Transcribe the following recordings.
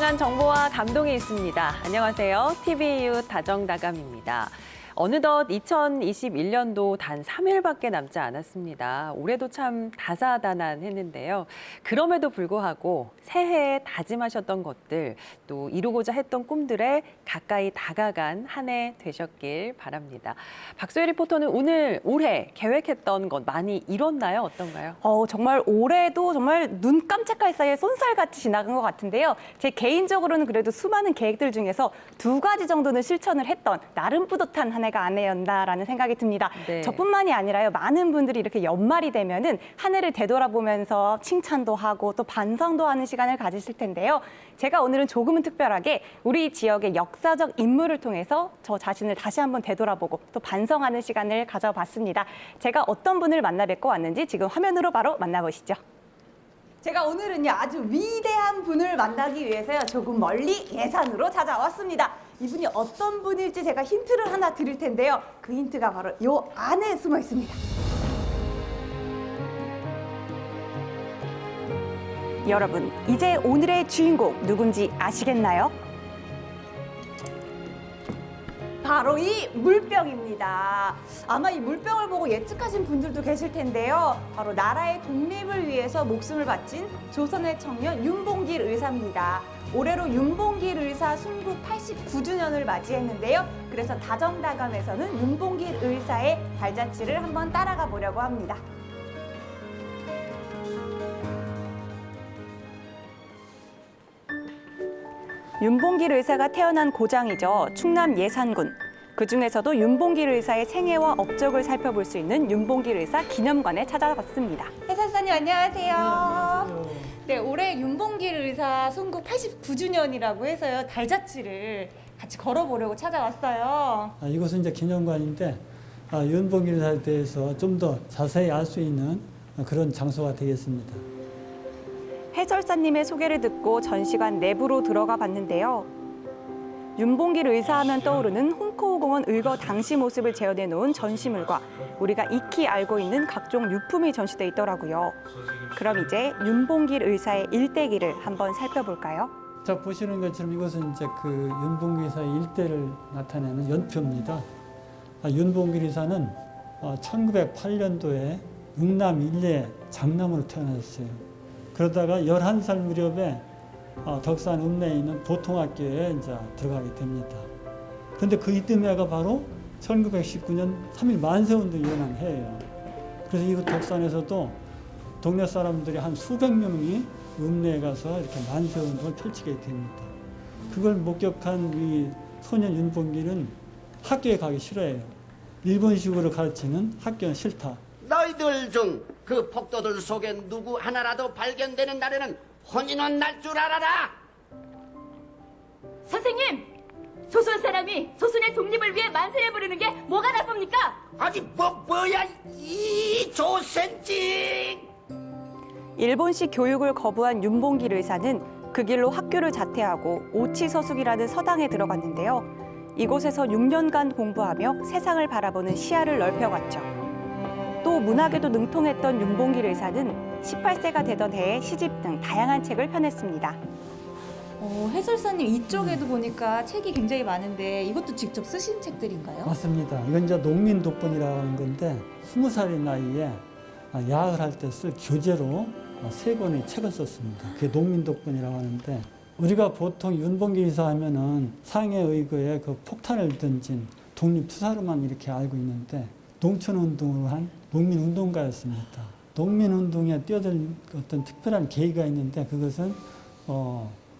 다양한 정보와 감동이 있습니다. 안녕하세요. TV이웃 다정다감입니다. 어느덧 2021년도 단 3일밖에 남지 않았습니다. 올해도 참 다사다난했는데요. 그럼에도 불구하고 새해에 다짐하셨던 것들, 또 이루고자 했던 꿈들에 가까이 다가간 한 해 되셨길 바랍니다. 박소희 리포터는 올해 계획했던 것 많이 이뤘나요? 어떤가요? 정말 올해도 정말 눈 깜짝할 사이에 쏜살같이 지나간 것 같은데요. 제 개인적으로는 그래도 수많은 계획들 중에서 2가지 정도는 실천을 했던 나름 뿌듯한 한 해가 아니었나라는 생각이 듭니다. 네. 저뿐만이 아니라요. 많은 분들이 이렇게 연말이 되면은 한 해를 되돌아보면서 칭찬도 하고 또 반성도 하는 시간을 가지실 텐데요. 제가 오늘은 조금은 특별하게 우리 지역의 역사적 인물을 통해서 저 자신을 다시 한번 되돌아보고 또 반성하는 시간을 가져봤습니다. 제가 어떤 분을 만나 뵙고 왔는지 지금 화면으로 바로 만나보시죠. 제가 오늘은요 아주 위대한 분을 만나기 위해서요 조금 멀리 예산으로 찾아왔습니다. 이분이 어떤 분일지 제가 힌트를 하나 드릴 텐데요. 그 힌트가 바로 이 안에 숨어 있습니다. 여러분, 이제 오늘의 주인공 누군지 아시겠나요? 바로 이 물병입니다. 아마 이 물병을 보고 예측하신 분들도 계실 텐데요. 바로 나라의 독립을 위해서 목숨을 바친 조선의 청년 윤봉길 의사입니다. 올해로 윤봉길 의사 순국 89주년을 맞이했는데요. 그래서 다정다감에서는 윤봉길 의사의 발자취를 한번 따라가 보려고 합니다. 윤봉길 의사가 태어난 고장이죠. 충남 예산군. 그중에서도 윤봉길 의사의 생애와 업적을 살펴볼 수 있는 윤봉길 의사 기념관에 찾아갔습니다. 해설사님 안녕하세요. 안녕하세요. 네, 올해 윤봉길 의사 순국 89주년이라고 해서요. 달자취를 같이 걸어보려고 찾아왔어요. 이곳은 이제 기념관인데 윤봉길 의사에 대해서 좀 더 자세히 알 수 있는 그런 장소가 되겠습니다. 해설사님의 소개를 듣고 전시관 내부로 들어가 봤는데요. 윤봉길 의사하면 떠오르는 홍코우공원 의거 당시 모습을 재현해 놓은 전시물과 우리가 익히 알고 있는 각종 유품이 전시돼 있더라고요. 그럼 이제 윤봉길 의사의 일대기를 한번 살펴볼까요? 자, 보시는 것처럼 이것은 이제 그 윤봉길 의사의 일대를 나타내는 연표입니다. 윤봉길 의사는 1908년도에 육남 일례 장남으로 태어났어요. 그러다가 11살 무렵에 덕산 읍내에 있는 보통학교에 이제 들어가게 됩니다. 그런데 그 이듬 해가 바로 1919년 3.1 만세운동이 일어난 해예요. 그래서 이곳 덕산에서도 동네 사람들이 한 수백 명이 읍내에 가서 이렇게 만세운동을 펼치게 됩니다. 그걸 목격한 이 소년 윤봉길은 학교에 가기 싫어해요. 일본식으로 가르치는 학교는 싫다. 너희들 중 그 폭도들 속에 누구 하나라도 발견되는 날에는 혼인은 날 줄 알아라. 선생님! 조선 사람이 조선의 독립을 위해 만세를 부르는 게 뭐가 나쁩니까? 아니 뭐야 이 조센찡. 일본식 교육을 거부한 윤봉길 의사는 그 길로 학교를 자퇴하고 오치서숙이라는 서당에 들어갔는데요. 이곳에서 6년간 공부하며 세상을 바라보는 시야를 넓혀갔죠. 또 문학에도 능통했던 윤봉길 의사는 18세가 되던 해에 시집 등 다양한 책을 펴냈습니다. 해설사님 이쪽에도 보니까 책이 굉장히 많은데 이것도 직접 쓰신 책들인가요? 맞습니다. 이건 이제 농민독본이라는 건데 20살의 나이에 야학을 할 때 쓸 교재로 3권의 책을 썼습니다. 그게 농민독본이라고 하는데 우리가 보통 윤봉길 의사 하면은 상해 의거에 그 폭탄을 던진 독립투사로만 이렇게 알고 있는데 농촌운동을 한 농민운동가였습니다. 농민운동에 뛰어든 어떤 특별한 계기가 있는데 그것은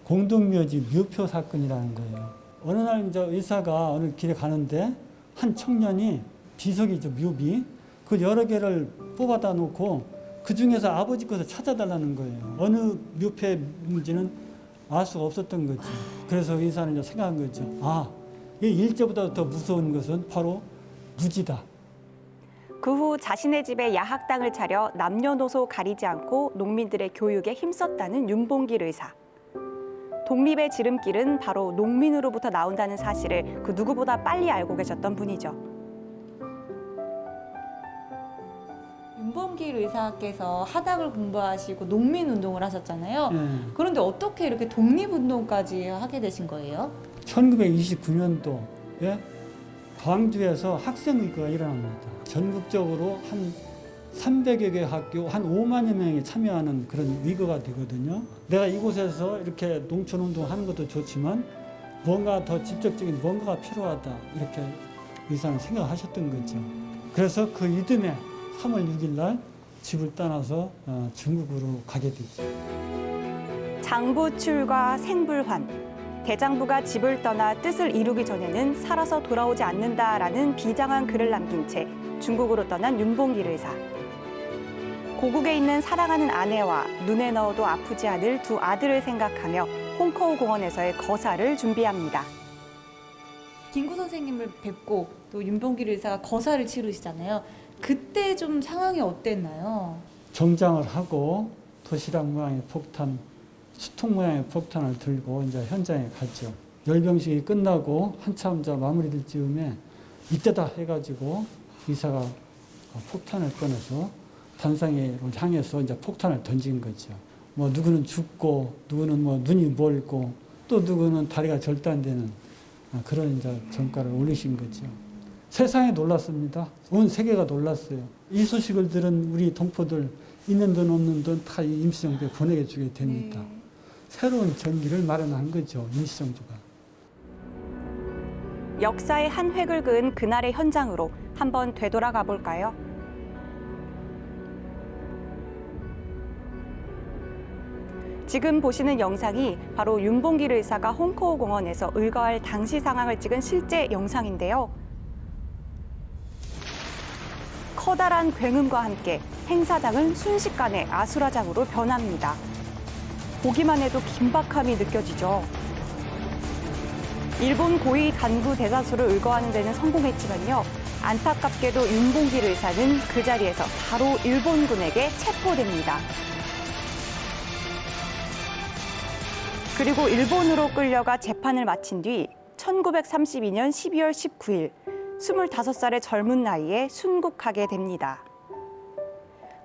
공동묘지 묘표 사건이라는 거예요. 어느 날 이제 의사가 어느 길에 가는데 한 청년이 비석이죠, 묘비. 그 여러 개를 뽑아다 놓고 그 중에서 아버지 것을 찾아달라는 거예요. 어느 묘표의 문제는 알 수가 없었던 거지. 그래서 의사는 이제 생각한 거죠. 이 일제보다 더 무서운 것은 바로 무지다. 그 후 자신의 집에 야학당을 차려 남녀노소 가리지 않고 농민들의 교육에 힘썼다는 윤봉길 의사. 독립의 지름길은 바로 농민으로부터 나온다는 사실을 그 누구보다 빨리 알고 계셨던 분이죠. 윤봉길 의사께서 하닥을 공부하시고 농민운동을 하셨잖아요. 예. 그런데 어떻게 이렇게 독립운동까지 하게 되신 거예요? 1929년도에 광주에서 학생의거가 일어납니다. 전국적으로 한 300여 개 학교, 한 5만여 명이 참여하는 그런 위거가 되거든요. 내가 이곳에서 이렇게 농촌운동 하는 것도 좋지만 뭔가 더 직접적인 뭔가가 필요하다. 이렇게 의사는 생각하셨던 거죠. 그래서 그 이듬해 3월 6일 날 집을 떠나서 중국으로 가게 되죠. 장부출과 생불환. 대장부가 집을 떠나 뜻을 이루기 전에는 살아서 돌아오지 않는다라는 비장한 글을 남긴 채 중국으로 떠난 윤봉길 의사. 고국에 있는 사랑하는 아내와 눈에 넣어도 아프지 않을 두 아들을 생각하며 홍커우 공원에서의 거사를 준비합니다. 김구 선생님을 뵙고 또 윤봉길 의사가 거사를 치르시잖아요. 그때 좀 상황이 어땠나요? 정장을 하고 도시락 모양의 폭탄, 수통 모양의 폭탄을 들고 이제 현장에 갔죠. 열병식이 끝나고 한참 이제 마무리될 즈음에 이때다 해가지고 의사가 폭탄을 꺼내서 단상회로 향해서 이제 폭탄을 던진 거죠. 뭐 누구는 죽고, 누구는 뭐 눈이 멀고, 또 누구는 다리가 절단되는 그런 이제 전가를 올리신 거죠. 세상에 놀랐습니다. 온 세계가 놀랐어요. 이 소식을 들은 우리 동포들 있는 돈 없는 돈 다 이 임시정부에 보내게 주게 됩니다. 네. 새로운 전기를 마련한 거죠. 임시정부가. 역사의 한 획을 그은 그날의 현장으로 한번 되돌아가 볼까요? 지금 보시는 영상이 바로 윤봉길 의사가 홍커우 공원에서 의거할 당시 상황을 찍은 실제 영상인데요. 커다란 굉음과 함께 행사장은 순식간에 아수라장으로 변합니다. 보기만 해도 긴박함이 느껴지죠. 일본 고위 간부 대사수를 의거하는 데는 성공했지만요. 안타깝게도 윤봉길 의사는 그 자리에서 바로 일본군에게 체포됩니다. 그리고 일본으로 끌려가 재판을 마친 뒤 1932년 12월 19일 25살의 젊은 나이에 순국하게 됩니다.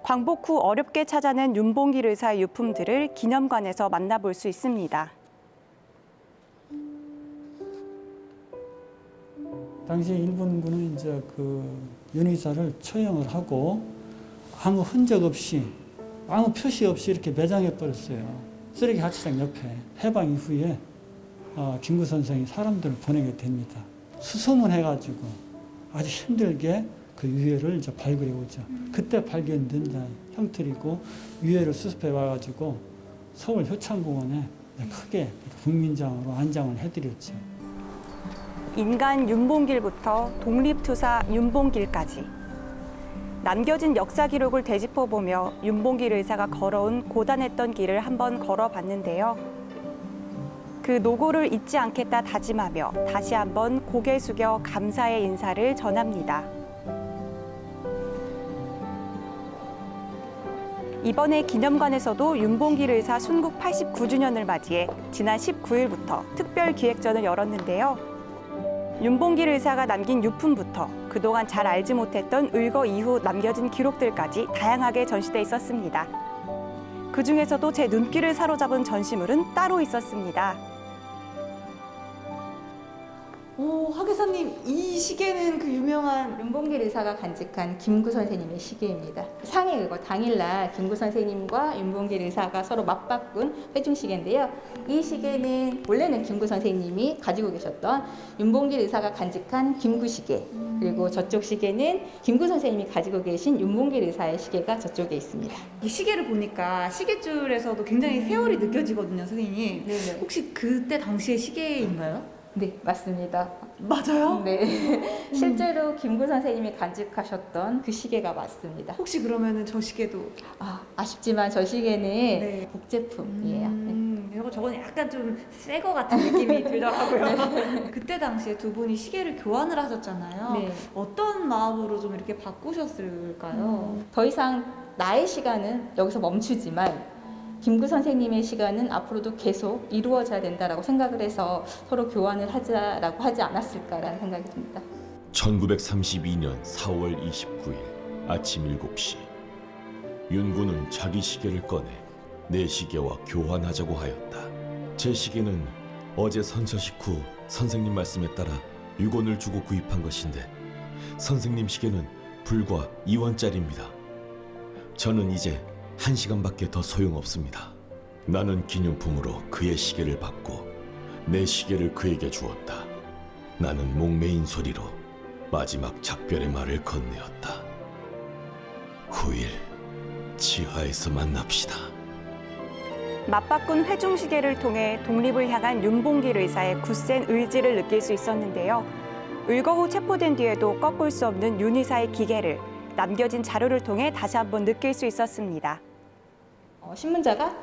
광복 후 어렵게 찾아낸 윤봉길 의사의 유품들을 기념관에서 만나볼 수 있습니다. 당시 일본군은 이제 윤 의사를 처형을 하고 아무 흔적 없이, 아무 표시 없이 이렇게 매장해 버렸어요. 쓰레기 하치장 옆에. 해방 이후에 김구 선생이 사람들을 보내게 됩니다. 수소문해가지고 아주 힘들게 그 유해를 이제 발굴해 오죠. 그때 발견된 이제 형틀이고 유해를 수습해 와가지고 서울 효창공원에 크게 국민장으로 안장을 해드렸죠. 인간 윤봉길부터 독립투사 윤봉길까지. 남겨진 역사 기록을 되짚어보며 윤봉길 의사가 걸어온 고단했던 길을 한번 걸어봤는데요. 그 노고를 잊지 않겠다 다짐하며 다시 한번 고개 숙여 감사의 인사를 전합니다. 이번에 기념관에서도 윤봉길 의사 순국 89주년을 맞이해 지난 19일부터 특별 기획전을 열었는데요. 윤봉길 의사가 남긴 유품부터 그동안 잘 알지 못했던 의거 이후 남겨진 기록들까지 다양하게 전시돼 있었습니다. 그중에서도 제 눈길을 사로잡은 전시물은 따로 있었습니다. 오, 하계사님, 이 시계는 그 유명한 윤봉길 의사가 간직한 김구 선생님의 시계입니다. 상해 의거 당일날 김구 선생님과 윤봉길 의사가 서로 맞바꾼 회중 시계인데요. 이 시계는 원래는 김구 선생님이 가지고 계셨던 윤봉길 의사가 간직한 김구 시계, 그리고 저쪽 시계는 김구 선생님이 가지고 계신 윤봉길 의사의 시계가 저쪽에 있습니다. 이 시계를 보니까 시계줄에서도 굉장히 세월이 느껴지거든요, 선생님. 네네. 혹시 그때 당시의 시계인가요? 네, 맞습니다. 맞아요? 네, 실제로 김구 선생님이 간직하셨던 그 시계가 맞습니다. 혹시 그러면은 저 시계도 아쉽지만 저 시계는 네. 복제품이에요. 이거 저건 약간 좀 새 거 같은 느낌이 들더라고요. 그때 당시에 두 분이 시계를 교환을 하셨잖아요. 네. 어떤 마음으로 좀 이렇게 바꾸셨을까요? 더 이상 나의 시간은 여기서 멈추지만 김구 선생님의 시간은 앞으로도 계속 이루어져야 된다라고 생각을 해서 서로 교환을 하자라고 하지 않았을까라는 생각이 듭니다. 1932년 4월 29일 아침 7시 윤군은 자기 시계를 꺼내 내 시계와 교환하자고 하였다. 제 시계는 어제 선서식 후 선생님 말씀에 따라 6원을 주고 구입한 것인데 선생님 시계는 불과 2원짜리입니다. 저는 이제 1시간밖에 더 소용없습니다. 나는 기념품으로 그의 시계를 받고 내 시계를 그에게 주었다. 나는 목매인 소리로 마지막 작별의 말을 건네었다. 후일 지하에서 만납시다. 맞바꾼 회중시계를 통해 독립을 향한 윤봉길 의사의 굳센 의지를 느낄 수 있었는데요. 의거 후 체포된 뒤에도 꺾을 수 없는 윤 의사의 기계를 남겨진 자료를 통해 다시 한번 느낄 수 있었습니다. 신문자가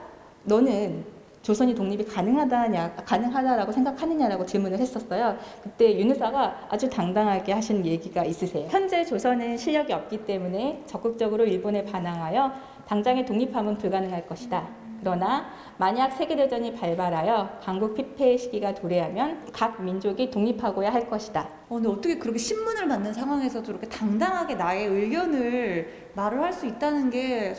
너는 조선이 독립이 가능하다라고 생각하느냐라고 질문을 했었어요. 그때 윤 의사가 아주 당당하게 하시는 얘기가 있으세요. 현재 조선은 실력이 없기 때문에 적극적으로 일본에 반항하여 당장의 독립함은 불가능할 것이다. 그러나 만약 세계대전이 발발하여 강국 피폐의 시기가 도래하면 각 민족이 독립하고야 할 것이다. 근데 어떻게 그렇게 신문을 받는 상황에서도 이렇게 당당하게 나의 의견을 말을 할 수 있다는 게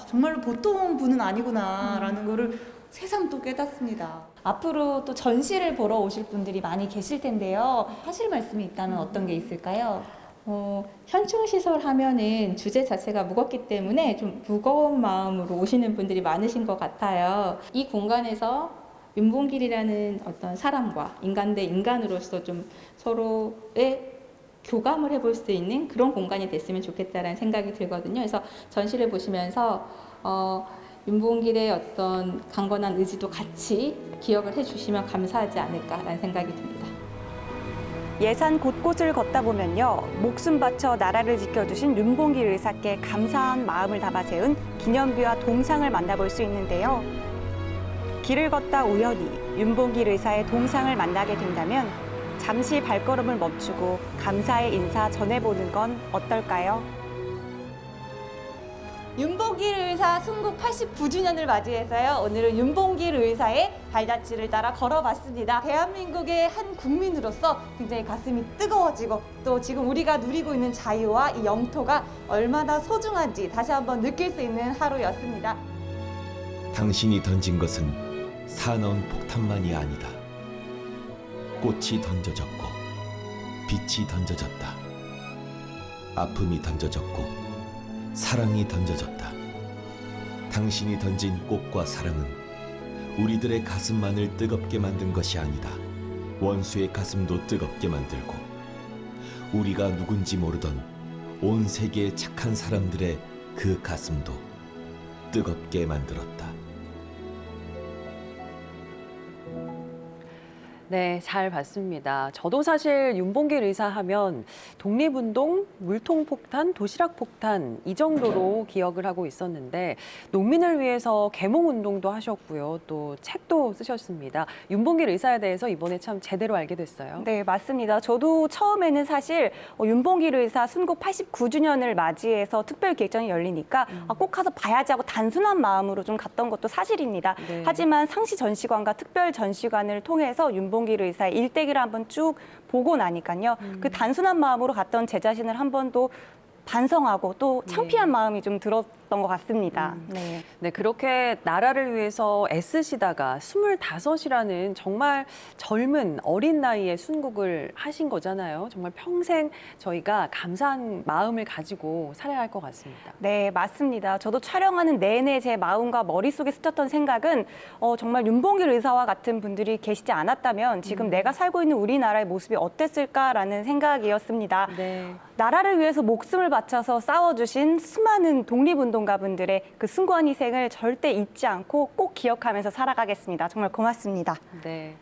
정말로 보통 분은 아니구나라는 거를 새삼 또 깨닫습니다. 앞으로 또 전시를 보러 오실 분들이 많이 계실 텐데요. 하실 말씀이 있다면 어떤 게 있을까요? 현충시설 하면은 주제 자체가 무겁기 때문에 좀 무거운 마음으로 오시는 분들이 많으신 것 같아요. 이 공간에서 윤봉길이라는 어떤 사람과 인간 대 인간으로서 좀 서로의 교감을 해볼 수 있는 그런 공간이 됐으면 좋겠다라는 생각이 들거든요. 그래서 전시를 보시면서 윤봉길의 어떤 강건한 의지도 같이 기억을 해주시면 감사하지 않을까라는 생각이 듭니다. 예산 곳곳을 걷다 보면요. 목숨 바쳐 나라를 지켜주신 윤봉길 의사께 감사한 마음을 담아 세운 기념비와 동상을 만나볼 수 있는데요. 길을 걷다 우연히 윤봉길 의사의 동상을 만나게 된다면 잠시 발걸음을 멈추고 감사의 인사 전해보는 건 어떨까요? 윤봉길 의사 순국 89주년을 맞이해서요. 오늘은 윤봉길 의사의 발자취를 따라 걸어봤습니다. 대한민국의 한 국민으로서 굉장히 가슴이 뜨거워지고 또 지금 우리가 누리고 있는 자유와 이 영토가 얼마나 소중한지 다시 한번 느낄 수 있는 하루였습니다. 당신이 던진 것은 사나운 폭탄만이 아니다. 꽃이 던져졌고 빛이 던져졌다. 아픔이 던져졌고 사랑이 던져졌다. 당신이 던진 꽃과 사랑은 우리들의 가슴만을 뜨겁게 만든 것이 아니다. 원수의 가슴도 뜨겁게 만들고 우리가 누군지 모르던 온 세계의 착한 사람들의 그 가슴도 뜨겁게 만들었다. 네, 잘 봤습니다. 저도 사실 윤봉길 의사 하면 독립운동, 물통폭탄, 도시락폭탄 이 정도로 기억을 하고 있었는데 농민을 위해서 계몽운동도 하셨고요. 또 책도 쓰셨습니다. 윤봉길 의사에 대해서 이번에 참 제대로 알게 됐어요. 네, 맞습니다. 저도 처음에는 사실 윤봉길 의사 순국 89주년을 맞이해서 특별기획전이 열리니까 꼭 가서 봐야지 하고 단순한 마음으로 좀 갔던 것도 사실입니다. 네. 하지만 상시 전시관과 특별 전시관을 통해서 윤봉길 의사의 일대기를 한번 쭉 보고 나니까요. 그 단순한 마음으로 갔던 제 자신을 한 번 또 반성하고 또 창피한 마음이 좀 들었던 것 같습니다. 네. 네, 그렇게 나라를 위해서 애쓰시다가 25이라는 정말 젊은 어린 나이에 순국을 하신 거잖아요. 정말 평생 저희가 감사한 마음을 가지고 살아야 할 것 같습니다. 네, 맞습니다. 저도 촬영하는 내내 제 마음과 머릿속에 스쳤던 생각은 정말 윤봉길 의사와 같은 분들이 계시지 않았다면 지금 내가 살고 있는 우리나라의 모습이 어땠을까라는 생각이었습니다. 네. 나라를 위해서 목숨을 바쳐서 싸워주신 수많은 독립운동가분들의 그 숭고한 희생을 절대 잊지 않고 꼭 기억하면서 살아가겠습니다. 정말 고맙습니다. 네.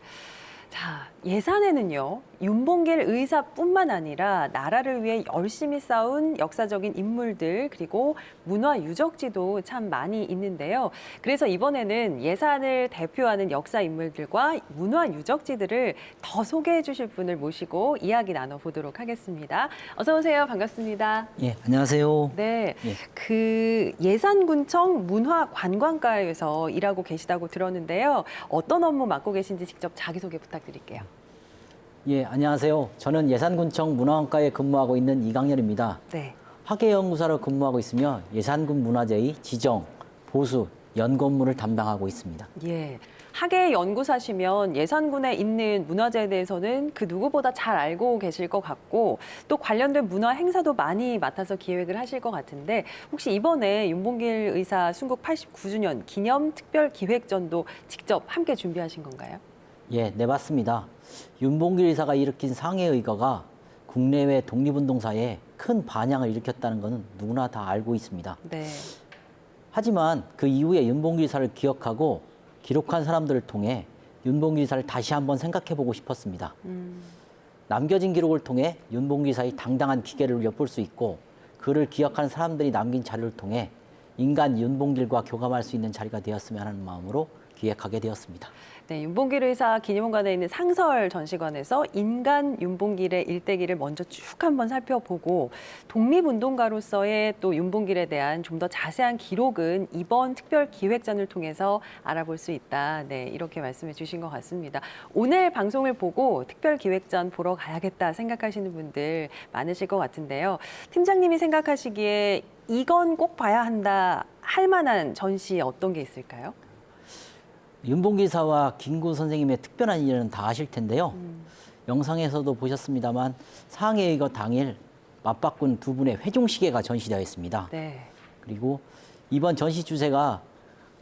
자, 예산에는요, 윤봉길 의사뿐만 아니라 나라를 위해 열심히 싸운 역사적인 인물들 그리고 문화 유적지도 참 많이 있는데요. 그래서 이번에는 예산을 대표하는 역사 인물들과 문화 유적지들을 더 소개해 주실 분을 모시고 이야기 나눠보도록 하겠습니다. 어서 오세요. 반갑습니다. 예, 안녕하세요. 네, 예. 그 예산군청 문화관광과에서 일하고 계시다고 들었는데요. 어떤 업무 맡고 계신지 직접 자기소개 부탁드릴게요. 예, 안녕하세요. 저는 예산군청 문화관과에 근무하고 있는 이강렬입니다. 네. 학예연구사로 근무하고 있으며 예산군 문화재의 지정, 보수, 연구 업무를 담당하고 있습니다. 예. 학예 연구사시면 예산군에 있는 문화재에 대해서는 그 누구보다 잘 알고 계실 것 같고 또 관련된 문화 행사도 많이 맡아서 기획을 하실 것 같은데 혹시 이번에 윤봉길 의사 순국 89주년 기념 특별 기획전도 직접 함께 준비하신 건가요? 예, 네, 맞습니다. 윤봉길 의사가 일으킨 상해의거가 국내외 독립운동사에 큰 반향을 일으켰다는 것은 누구나 다 알고 있습니다. 네. 하지만 그 이후에 윤봉길 의사를 기억하고 기록한 사람들을 통해 윤봉길 의사를 다시 한번 생각해보고 싶었습니다. 남겨진 기록을 통해 윤봉길 의사의 당당한 기계를 엿볼 수 있고 그를 기억하는 사람들이 남긴 자료를 통해 인간 윤봉길과 교감할 수 있는 자리가 되었으면 하는 마음으로 기획하게 되었습니다. 네, 윤봉길 의사 기념관에 있는 상설 전시관에서 인간 윤봉길의 일대기를 먼저 쭉 한번 살펴보고 독립운동가로서의 또 윤봉길에 대한 좀 더 자세한 기록은 이번 특별 기획전을 통해서 알아볼 수 있다. 네, 이렇게 말씀해 주신 것 같습니다. 오늘 방송을 보고 특별 기획전 보러 가야겠다 생각하시는 분들 많으실 것 같은데요. 팀장님이 생각하시기에 이건 꼭 봐야 한다 할 만한 전시 어떤 게 있을까요? 윤봉길 의사와 김구 선생님의 특별한 인연은 다 아실 텐데요. 영상에서도 보셨습니다만 상해의거 당일 맞바꾼 두 분의 회종시계가 전시되어 있습니다. 네. 그리고 이번 전시 주제가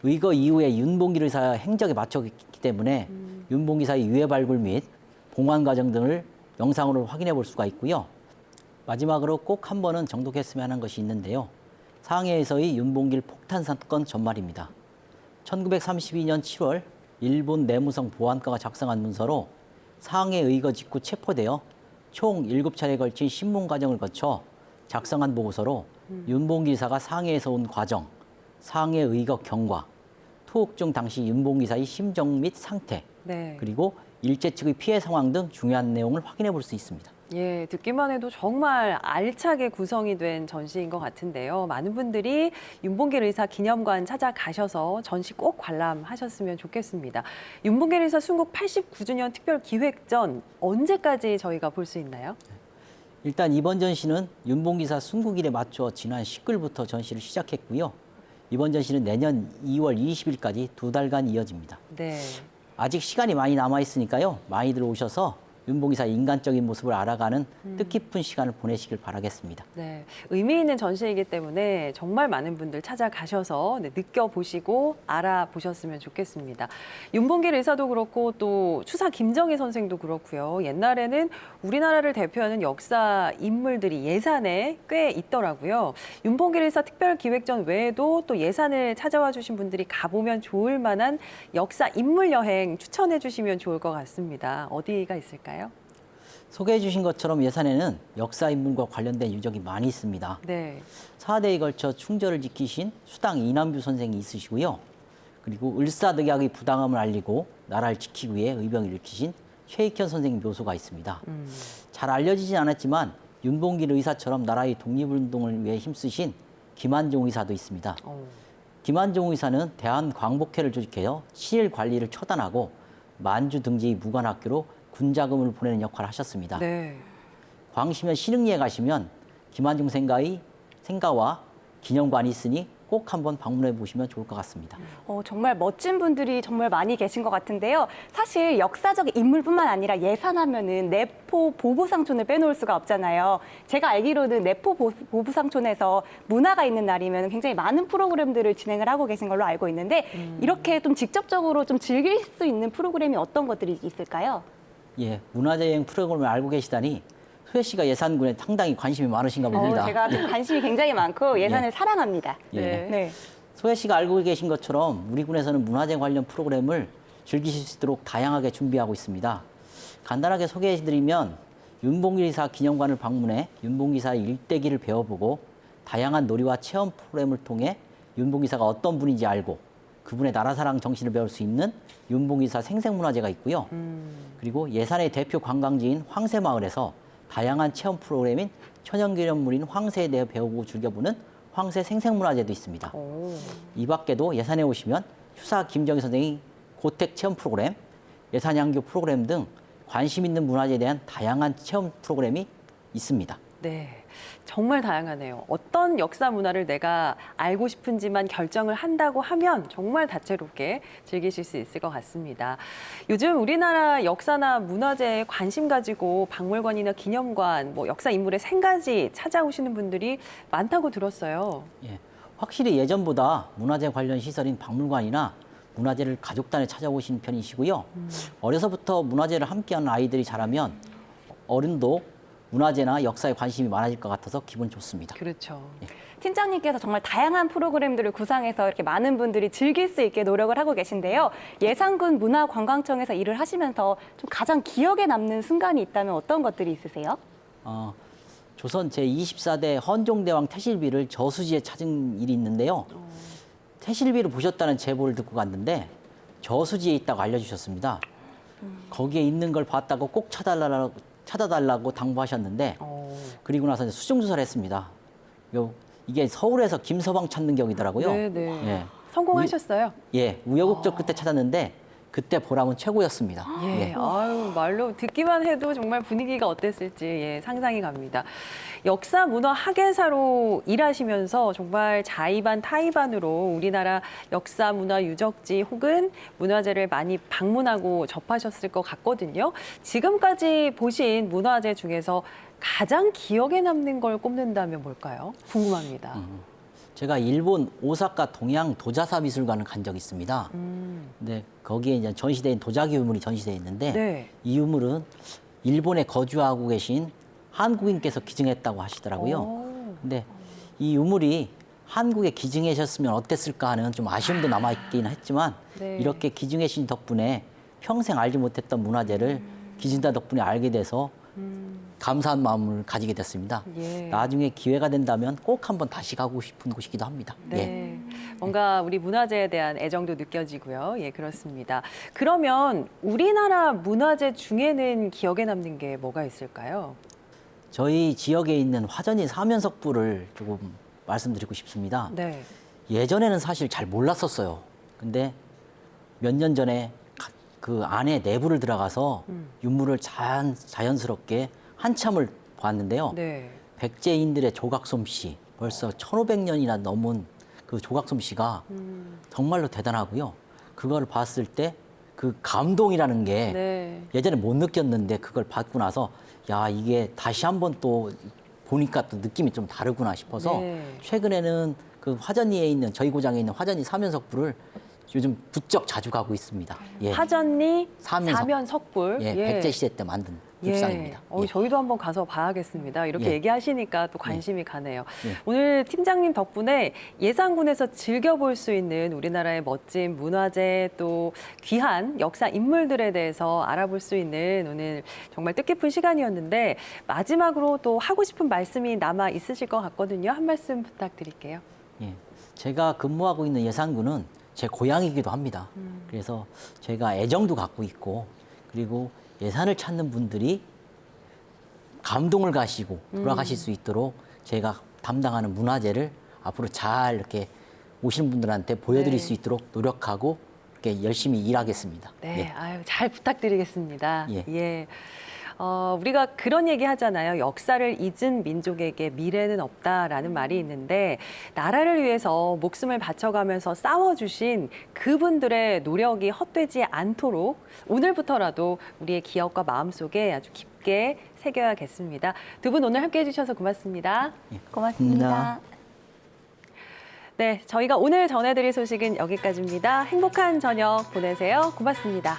의거 이후에 윤봉길 의사의 행적에 맞춰있기 때문에 윤봉길 의사의 유해 발굴 및 봉환 과정 등을 영상으로 확인해 볼 수가 있고요. 마지막으로 꼭 한 번은 정독했으면 하는 것이 있는데요. 상해에서의 윤봉길 폭탄 사건 전말입니다. 1932년 7월 일본 내무성 보안과가 작성한 문서로 상해 의거 직후 체포되어 총 7차례에 걸친 신문 과정을 거쳐 작성한 보고서로 윤봉길 의사가 상해에서 온 과정, 상해 의거 경과, 투옥 중 당시 윤봉길 의사의 심정 및 상태, 네. 그리고 일제 측의 피해 상황 등 중요한 내용을 확인해 볼 수 있습니다. 예, 듣기만 해도 정말 알차게 구성이 된 전시인 것 같은데요. 많은 분들이 윤봉길 의사 기념관 찾아가셔서 전시 꼭 관람하셨으면 좋겠습니다. 윤봉길 의사 순국 89주년 특별 기획전 언제까지 저희가 볼 수 있나요? 일단 이번 전시는 윤봉길 의사 순국일에 맞춰 지난 19일부터 전시를 시작했고요. 이번 전시는 내년 2월 20일까지 2달간 이어집니다. 네. 아직 시간이 많이 남아있으니까요. 많이들 오셔서 윤봉길 의사의 인간적인 모습을 알아가는 뜻깊은 시간을 보내시길 바라겠습니다. 네, 의미 있는 전시이기 때문에 정말 많은 분들 찾아가셔서 느껴보시고 알아보셨으면 좋겠습니다. 윤봉길 의사도 그렇고 또 추사 김정희 선생도 그렇고요. 옛날에는 우리나라를 대표하는 역사 인물들이 예산에 꽤 있더라고요. 윤봉길 의사 특별기획전 외에도 또 예산을 찾아와 주신 분들이 가보면 좋을 만한 역사 인물 여행 추천해 주시면 좋을 것 같습니다. 어디가 있을까요? 소개해 주신 것처럼 예산에는 역사 인물과 관련된 유적이 많이 있습니다. 네. 4대에 걸쳐 충절을 지키신 수당 이남규 선생이 있으시고요. 그리고 을사득약의 부당함을 알리고 나라를 지키기 위해 의병을 일으키신 최익현 선생 묘소가 있습니다. 잘 알려지진 않았지만 윤봉길 의사처럼 나라의 독립운동을 위해 힘쓰신 김한종 의사도 있습니다. 김한종 의사는 대한광복회를 조직해서 시일 관리를 처단하고 만주 등지의 무관학교로 군자금을 보내는 역할을 하셨습니다. 네. 광시면 신흥리에 가시면 김한중 생가와 기념관이 있으니 꼭 한번 방문해 보시면 좋을 것 같습니다. 정말 멋진 분들이 정말 많이 계신 것 같은데요. 사실 역사적 인물뿐만 아니라 예산하면은 내포 보부상촌을 빼놓을 수가 없잖아요. 제가 알기로는 내포 보부상촌에서 문화가 있는 날이면 굉장히 많은 프로그램들을 진행을 하고 계신 걸로 알고 있는데 이렇게 좀 직접적으로 좀 즐길 수 있는 프로그램이 어떤 것들이 있을까요? 예, 문화재 여행 프로그램을 알고 계시다니 소혜 씨가 예산군에 상당히 관심이 많으신가 봅니다. 제가 관심이 굉장히 많고 예산을 예. 사랑합니다. 예. 네. 소혜 씨가 알고 계신 것처럼 우리 군에서는 문화재 관련 프로그램을 즐기실 수 있도록 다양하게 준비하고 있습니다. 간단하게 소개해드리면 윤봉길 의사 기념관을 방문해 윤봉길 의사의 일대기를 배워보고 다양한 놀이와 체험 프로그램을 통해 윤봉길 의사가 어떤 분인지 알고 그분의 나라사랑 정신을 배울 수 있는 윤봉길 의사 생생문화재가 있고요. 그리고 예산의 대표 관광지인 황새마을에서 다양한 체험 프로그램인 천연기념물인 황새에 대해 배우고 즐겨보는 황새 생생문화재도 있습니다. 이 밖에도 예산에 오시면 추사 김정희 선생의 고택 체험 프로그램, 예산양교 프로그램 등 관심 있는 문화재에 대한 다양한 체험 프로그램이 있습니다. 네. 정말 다양하네요. 어떤 역사 문화를 내가 알고 싶은지만 결정을 한다고 하면 정말 다채롭게 즐기실 수 있을 것 같습니다. 요즘 우리나라 역사나 문화재에 관심 가지고 박물관이나 기념관, 역사 인물의 생가지 찾아오시는 분들이 많다고 들었어요. 예, 확실히 예전보다 문화재 관련 시설인 박물관이나 문화재를 가족단에 찾아오시는 편이시고요. 어려서부터 문화재를 함께하는 아이들이 자라면 어른도 문화재나 역사에 관심이 많아질 것 같아서 기분 좋습니다. 그렇죠. 팀장님께서 정말 다양한 프로그램들을 구상해서 이렇게 많은 분들이 즐길 수 있게 노력을 하고 계신데요. 예산군 문화관광청에서 일을 하시면서 좀 가장 기억에 남는 순간이 있다면 어떤 것들이 있으세요? 조선 제24대 헌종대왕 태실비를 저수지에 찾은 일이 있는데요. 태실비를 보셨다는 제보를 듣고 갔는데 저수지에 있다고 알려주셨습니다. 거기에 있는 걸 봤다고 꼭 찾아달라고 당부하셨는데 그리고 나서 수중조사를 했습니다. 이게 서울에서 김서방 찾는 격이더라고요. 네네. 예. 성공하셨어요? 우여곡절 끝에 찾았는데 그때 보람은 최고였습니다. 예. 아유, 말로 듣기만 해도 정말 분위기가 어땠을지 상상이 갑니다. 역사 문화 학예사로 일하시면서 정말 자의반 타의반으로 우리나라 역사 문화 유적지 혹은 문화재를 많이 방문하고 접하셨을 것 같거든요. 지금까지 보신 문화재 중에서 가장 기억에 남는 걸 꼽는다면 뭘까요? 궁금합니다. 제가 일본 오사카 동양 도자사 미술관을 간 적이 있습니다. 근데 거기에 이제 전시된 도자기 유물이 전시되어 있는데 네. 이 유물은 일본에 거주하고 계신 한국인께서 기증했다고 하시더라고요. 근데 이 유물이 한국에 기증하셨으면 어땠을까 하는 좀 아쉬움도 남아있긴 했지만 네. 이렇게 기증해 주신 덕분에 평생 알지 못했던 문화재를 기증자 덕분에 알게 돼서 감사한 마음을 가지게 됐습니다. 예. 나중에 기회가 된다면 꼭 한번 다시 가고 싶은 곳이기도 합니다. 네. 뭔가 우리 문화재에 대한 애정도 느껴지고요. 예, 그렇습니다. 그러면 우리나라 문화재 중에는 기억에 남는 게 뭐가 있을까요? 저희 지역에 있는 화전이 사면석불을 조금 말씀드리고 싶습니다. 네. 예전에는 사실 잘 몰랐었어요. 근데 몇 년 전에 그 안에 내부를 들어가서 유물을 자연스럽게 한참을 봤는데요. 네. 백제인들의 조각 솜씨, 벌써 1500년이나 넘은 그 조각 솜씨가 정말로 대단하고요. 그걸 봤을 때 그 감동이라는 게 네. 예전에 못 느꼈는데 그걸 받고 나서 야, 이게 다시 한번 또 보니까 또 느낌이 좀 다르구나 싶어서 네. 최근에는 그 화전리에 있는 저희 고장에 있는 화전리 사면석불을 요즘 부쩍 자주 가고 있습니다. 예. 화전리 사면석. 사면석불. 예, 백제 시대 때 만든 굴상입니다. 예. 저희도 한번 가서 봐야겠습니다. 이렇게 예. 얘기하시니까 또 관심이 가네요. 예. 오늘 팀장님 덕분에 예산군에서 즐겨볼 수 있는 우리나라의 멋진 문화재 또 귀한 역사 인물들에 대해서 알아볼 수 있는 오늘 정말 뜻깊은 시간이었는데 마지막으로 또 하고 싶은 말씀이 남아 있으실 것 같거든요. 한 말씀 부탁드릴게요. 예. 제가 근무하고 있는 예산군은 제 고향이기도 합니다. 그래서 제가 애정도 갖고 있고 그리고 예산을 찾는 분들이 감동을 가시고 돌아가실 수 있도록 제가 담당하는 문화재를 앞으로 잘 이렇게 오시는 분들한테 보여드릴 네. 수 있도록 노력하고 이렇게 열심히 일하겠습니다. 네, 예. 아유, 잘 부탁드리겠습니다. 예. 예. 우리가 그런 얘기 하잖아요. 역사를 잊은 민족에게 미래는 없다라는 말이 있는데 나라를 위해서 목숨을 바쳐가면서 싸워주신 그분들의 노력이 헛되지 않도록 오늘부터라도 우리의 기억과 마음속에 아주 깊게 새겨야겠습니다. 두 분 오늘 함께해 주셔서 고맙습니다. 고맙습니다. 네, 저희가 오늘 전해드릴 소식은 여기까지입니다. 행복한 저녁 보내세요. 고맙습니다.